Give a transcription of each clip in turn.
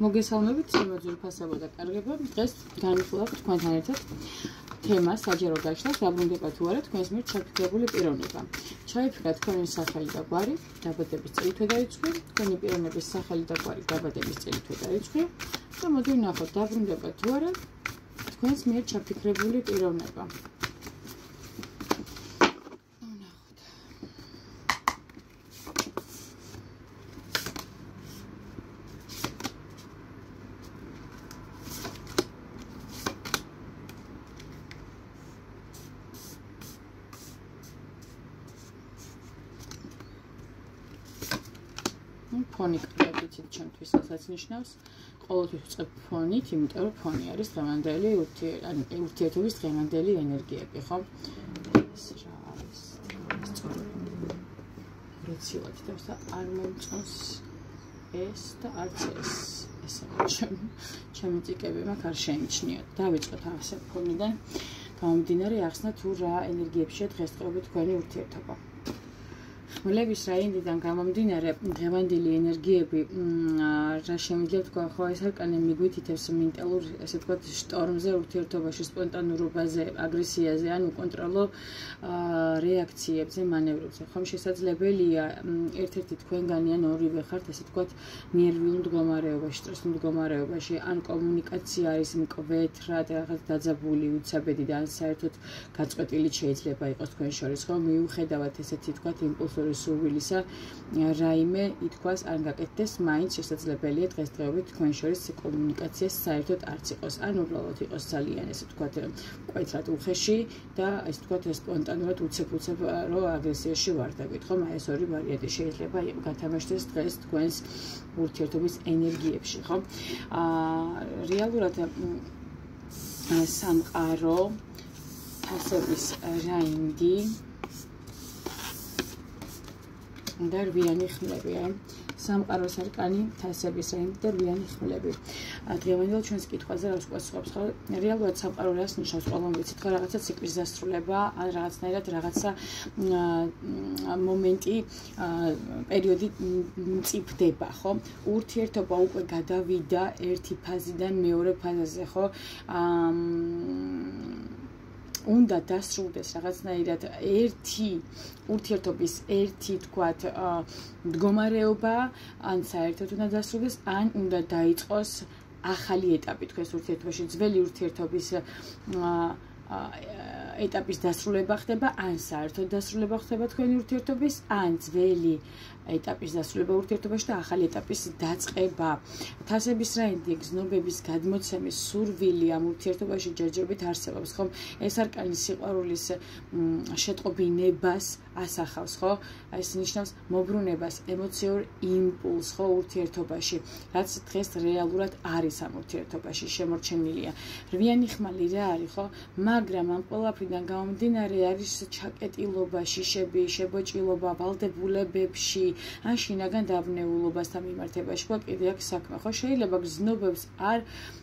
მოგესალმებით, შემოძვირ ფასებო და კარგებო. დღეს განვიხილავთ თქვენთან ერთად თემას საჯარო გაშლას, დაბრუნდება თუ არა თქვენს მიერ ჩაფიქრებული პიროვნება. ჩაიფიქრა თქვენი სახელი და გვარი, დაბადების წელი თუ დაიწყო, თქვენი პიროვნების სახელი და გვარი, დაბადების წელი თუ დაიწყო და მოდი ვნახოთ, დაბრუნდება თუ არა თქვენს მიერ ჩაფიქრებული პიროვნება. ფონი კარგად ჩემთვის რასაც ნიშნავს, ყოველთვის ვწყებ ფონით, იმიტომ რომ ფონი არის დღევანდელი ურთიერთობის დღევანდელი ენერგიები, ხო? ეს რა არის? სწორედ და არ მომწონს ეს და არც ეს. ესე ჩემი წიკები მაქვს არ შეიმჩნიოთ. დავიწყოთ ასე ფონიდან. გამომდინარე ახსნა თუ რა ენერგიებშია დღესდღეობით თქვენი ურთიერთობა. ხმლების რაინდიდან გამომდინარე დღევანდელი ენერგიები რა შემიძლია თქვა, ხო, ეს არკანი მიგვითითებს მენტალურ, ესე ვთქვათ, შტორმზე, ურთიერთობაში, სპონტანურობაზე, აგრესიაზე, ან უკონტროლო რეაქციებზე, მანევრებზე. ხომ შესაძლებელია ერთ-ერთი თქვენგანი ან ორივე ხართ, ესე ვთქვათ, ნერვიულ მდგომარეობაში, სტრესულ მდგომარეობაში, ან კომუნიკაცია არის მკვეთრად რაღაც დაძაბული, უცაბედი და ან საერთოდ გაწყვეტილი შეიძლება იყოს თქვენ შორის, ხო? მიუხედავად ესეთი ვთქვათ იმპულსური სურვილისა, რაიმე ითქვას არ გაკეთდეს, მაინც შესაძლებელია დღესდღეობით თქვენ შორის კომუნიკაცია საერთოდ არც იყოს, ან უბრალოდ იყოს ძალიან ესე ვთქვათ მკვეთრად უხეში და ესე ვთქვათ სპონტანურად უცებ-უცებ რომ აგრესიაში ვარდებით, ხომ? ეს ორი ვარიანტი შეიძლება გათამაშდეს დღეს თქვენს ურთიერთობის ენერგიებში, ხო? რეალურად სამყარო თასების რაინდი და რვიანი ხმლები, სამყაროს არკანი, თასების რაინდი და რვიანი ხმლები. დღევანდელ ჩვენს კითხვაზე რა ვსკუასწრებს, ხო? რეალურად სამყარო რას ნიშნავს? ყველამ ვიცით, ხო, რაღაცა ციკლის დასრულება, ან რაღაცნაირად რაღაცა მომენტი, პერიოდი მწიფდება, ხო? ურთიერთობა უკვე გადავიდა ერთი ფაზიდან მეორე ფაზაზე, ხო? უნდა დასრულდეს რაღაცნაირად ერთი ურთიერთობის ერთი თქვათ მდგომარეობა, ან საერთოდ უნდა დასრულდეს, ან უნდა დაიწყოს ახალი ეტაპი თქვენს ურთიერთობაში, ძველი ურთიერთობის ეტაპის დასრულება ხდება, ან საერთოდ დასრულება ხდება თქვენი ურთიერთობის, ან ძველი ეტაპის დასრულება ურთიერთობაში და ახალი ეტაპის დაწყება. თასების რაინდი გზნობების გადმოცემის სურვილი ამ ურთიერთობაში ჯერჯერობით არსებობს, ხო? ეს არკანი სიყვარულის შეტყობინებას ასახავს, ხო? ეს ნიშნავს მობრუნებას, ემოციურ იმპულსს, ხო, ურთიერთობაში, რაც დღეს რეალურად არის ამ ურთიერთობაში შემორჩენილია. რვიანი ხმალი რა არის, ხო? მაგრამ ამ ყველაფრიდან გამომდინარე არის ჩაკეტილობა, შიშები, შებოჭილობა, ვალდებულებებში, ან შინაგან დავნეულობასთან მიმართებაში, ხო, კიდე აქ საქმე, ხო? შეიძლება გზნობებს არ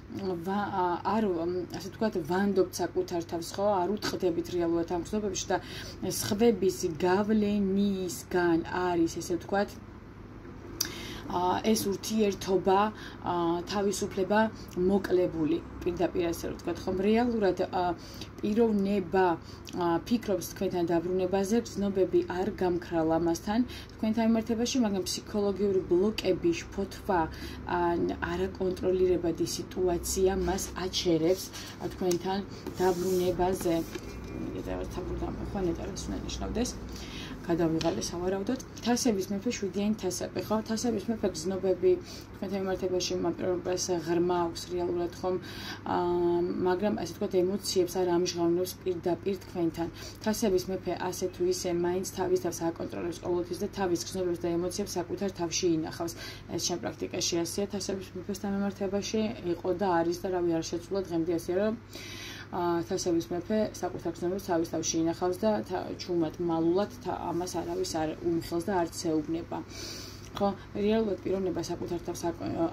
ასე ვთქვათ, ვანდობთ საკუთარ თავს, ხო? არ უტყდებით რეალურად ამ გზნობებში და სხვების გავლენისგან არის, ესე ვთქვათ, ეს ურთიერთობა თავისუფლება მოკლებული, პირდაპირ ასე ვთქვათ, ხომ? რეალურად პიროვნება ფიქრობს თქვენთან დაბრუნებაზე, გზნობები არ გამქრალ ამასთან თქვენთან მიმართებაში, მაგრამ ფსიქოლოგიური ბლოკები, შფოთვა, არაკონტროლირებადი სიტუაცია მას აჩერებს თქვენთან დაბრუნებაზე. ნიშნავდეს. გადავიღალე სავარაუდოდ. თასების მეფე 7-იანი თასები, ხო? თასების მეფე გზნობები თქვენთან მიმართებაში პიროვნებას ღრმა აქვს რეალურად, ხომ? მაგრამ ასე ვთქვათ, ემოციებს არ ამჟღავნებს პირდაპირ თქვენთან. თასების მეფე ასე თუ ისე მაინც თავის თავს აკონტროლებს ყოველთვის და თავის გზნობებს და ემოციებს საკუთარ თავში ინახავს. ეს ჩემ პრაქტიკაში ასეა თასების მეფესთან მიმართებაში იყო და არის და რავი არ შეცვლა დღემდე ასე რომ თასების მეფე საკუთარ გზნობებს თავის თავში ინახავს და ჩუმად მალულად ამას არავის არ უმხელს და არც ეუბნება. ხო, რეალურად პიროვნება საკუთარ თავს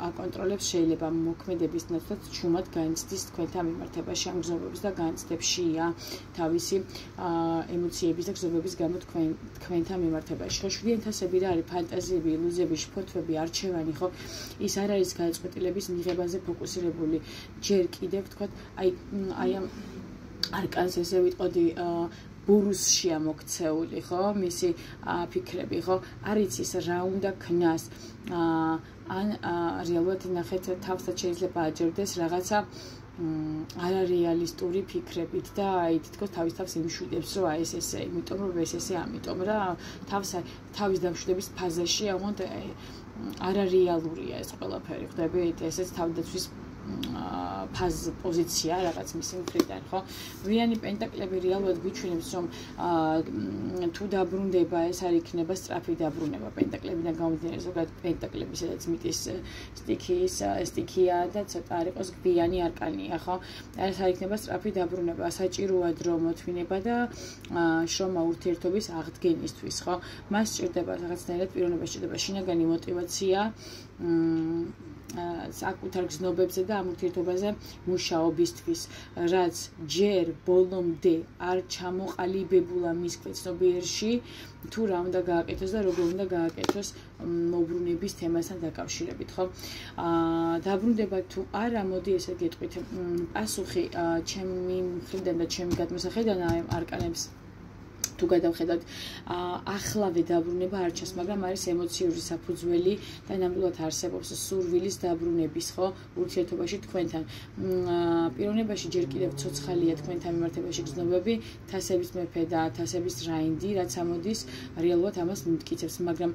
აკონტროლებს, შეიძლება მოქმედების ნაცვლად ჩუმად განიცდის თქვენთან მიმართებაში ამ გზნობების და განცდებშია თავისი ემოციების და გზნობების გამო თქვენთან მიმართებაში. ხო, შვიდი ათასები რა არის ფანტაზიები, ილუზიები, შფოთვები, არჩევანი, ხო, ის არ არის გადაწყვეტილების მიღებაზე ფოკუსირებული. ჯერ კიდევ თქვა, აი ამ არკანს ესე ვიტყოდი ბურუსშია მოქცეული, ხო, მისი ფიქრები, ხო, არ იცის რა უნდა ქნას, ან რეალურად ნახეთ თავსაც შეიძლება აჯერდეს რაღაცა არარეალისტური ფიქრებით და აი თითქოს თავის თავს იმშვიდებს, რომ აი ეს ესე, იმიტომ რომ ეს ესე, ამიტომ რა თავის დამშვიდების ფაზაში აღონდ არარეალურია ეს ყველაფერი, ხვდებით, ესეც თავდაცვის პოზიცია რაღაც მისი მხრიდან, ხო? ვიანი პენტაკლები რეალურად გვიჩვენებს, რომ თუ დაბრუნდება, ეს არ იქნება სწრაფი დაბრუნება. პენტაკლებიდან გამომდინარე, ზოგადად პენტაკლები, სადაც მიტის სტიქია და ცოტა არ იყოს გვიანი არკანია, ხო? ეს არ იქნება სწრაფი დაბრუნება. საჭიროა დრო მოთმინება და შრომა ურთიერთობის აღდგენისთვის, ხო? მას სჭირდება რაღაცნაირად პიროვნება, სჭირდება შინაგანი мотиваცია, საკუთარ გზნობებზე და ამ ურთიერთობაზე მუშაობისთვის, რაც ჯერ ბოლომდე არ ჩამოყალიბებულა მის ქვეცნობიერში, თუ რა უნდა გააკეთოს და როგორ უნდა გააკეთოს მოbrunების თემასთან დაკავშირებით, ხო? დაბრუნდება თუ არა, მოდი ესე გეტყვით, პასუხი ჩემი მხრიდან და ჩემი გადმოსახედიდან არკანებს თუ გადავხედავთ, ახლავე დაბრუნება არ ჩანს, მაგრამ არის ემოციური საფუძველი და ნამდვილად არსებობს სურვილის დაბრუნების, ხო, ურთიერთობაში თქვენთან. პიროვნებაში ჯერ კიდევ ცოცხალია თქვენთან მიმართებაში გზნობები, თასების მეფე და თასების რაინდი, რაც ამოდის, რეალურად ამას მტკიცებს, მაგრამ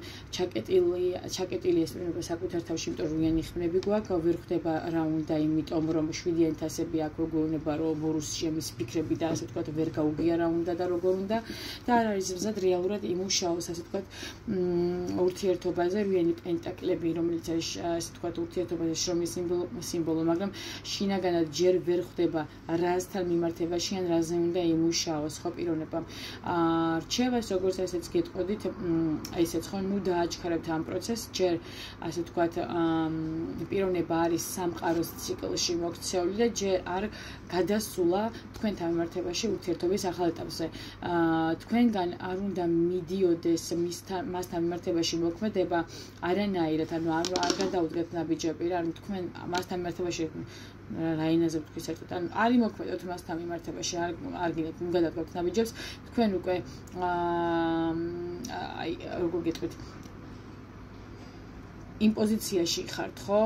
ჩაკეტილი ეს პიროვნება საკუთარ თავში, იმიტომ რომ ვიანი ხმები გვაქვს, ვერ ხვდება რა უნდა, იმიტომ რომ შვიდიანი თასები აქ როგორ უნდა, რომ ბორუსში ამის ფიქრები და ასე ვთქვათ, ვერ გაუგია რა უნდა და როგორ უნდა. და არ არის მზად რეალურად იმუშაოს, ასე ვთქვათ, ურთიერთობაზე, ვიანი პენტაკლები, რომელიც არის, ასე ვთქვათ, ურთიერთობაზე შრომის სიმბოლო, მაგრამ შინაგანად ჯერ ვერ ხვდება რასთან მიმართებაში ან რაზე უნდა იმუშაოს, ხო, პიროვნებამ. რჩევას, როგორც ესეც გეტყოდით, ესეც ხო, ნუ დააჩქარებთ ამ პროცესს, ჯერ, ასე ვთქვათ, პიროვნება არის სამყაროს ციკლში მოქცეული და ჯერ არ გადასულა თქვენთან მიმართებაში ურთიერთობის ახალ ეტაპზე. თქვენგან არ უნდა მიდიოდეს მასთან მიმართებაში მოქმედება არანაირად, ანუ არ გადაუდგეთ ნაბიჯები რა, ანუ თქვენ მასთან მიმართებაში რაინაზე ვთქვი საერთოდ, ანუ არ იმოქმედოთ მასთან მიმართებაში, არ გინდათ გადადგოთ ნაბიჯებს, თქვენ უკვე აი როგორ გეტყვით, იმ პოზიციაში ხართ, ხო?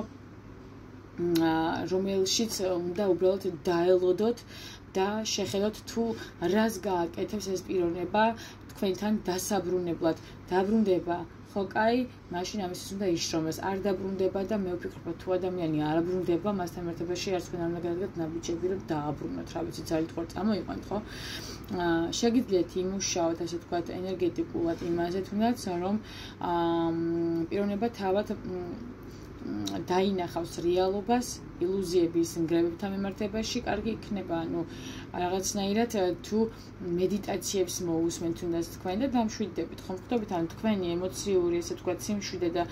რომელშიც უნდა უბრალოდ დაელოდოთ და შეხედოთ თუ რას გააკეთებს ეს პიროვნება თქვენთან დასაბრუნებლად. დაბრუნდება, ხო, კაი, მაშინ ამისთვის უნდა იშრომოს. არ დაბრუნდება და მე ვფიქრობ, თუ ადამიანი არ აბრუნდება, მასთან მიმართებაში არც თქვენ არ უნდა გადადგეთ ნაბიჯები, რომ დააბრუნოთ, რა ვიცი, ძალით ხوار წამოიყვანთ, ხო? შეგიძლიათ იმუშაოთ, ასე ვთქვათ, ენერგეტიკულად იმაზე თუნდაც, რომ პიროვნება თავად დაინახავს რეალობას, ილუზიების ნგრევებთან მიმართებაში, კარგი იქნება, ანუ რაღაცნაირად თუ მედიტაციებს მოусმენ თუნდაც თქვენ და დამშვიდდებით, ხომ ხვდებით, ანუ თქვენი ემოციური, ესე ვთქვათ, სიმშვიდე და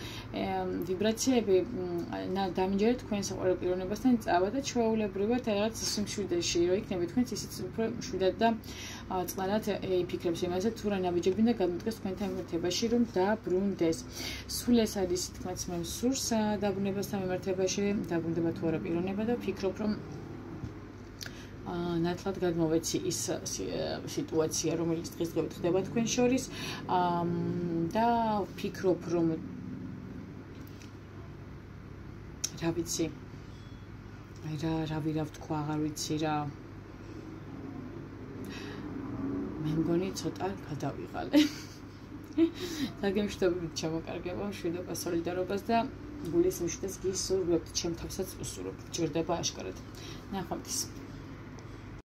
ვიბრაციები დამიჯერეთ თქვენ საყვარელ პიროვნებასთან წავა და ჩვეულებრივად რაღაც სიმშვიდეში, რომ იქნებით თქვენც ისიც უფრო მშვიდად და წყნარად იფიქრებს იმაზე, თუ რა ნაბიჯები უნდა გადმოდგეს თქვენთან მიმართებაში, რომ დაბრუნდეს. სულ ეს არის თქმაც მე მსურს დაბრუნებასთან მიმართებაში, დაბრუნდება თუ არა პიროვნება და ვფიქრობ, რომ ნათლად გადმოვეცი ის სიტუაცია, რომელიც დღესდღეობით ხდება თქვენ შორის და ვფიქრობ, რომ რა ვიცი, აი რა ვთქვა, აღარ ვიცი რა. მე მგონი ცოტა გადავიღალე. დაგემშვიდობებით ჩამოკარგება, მშვიდობას, სოლიდარობას და გულის მშვიდობას გისურვებთ, ჩემ თავსაც უსურვებ. ჭირდება აშკარად. ნახვამდის.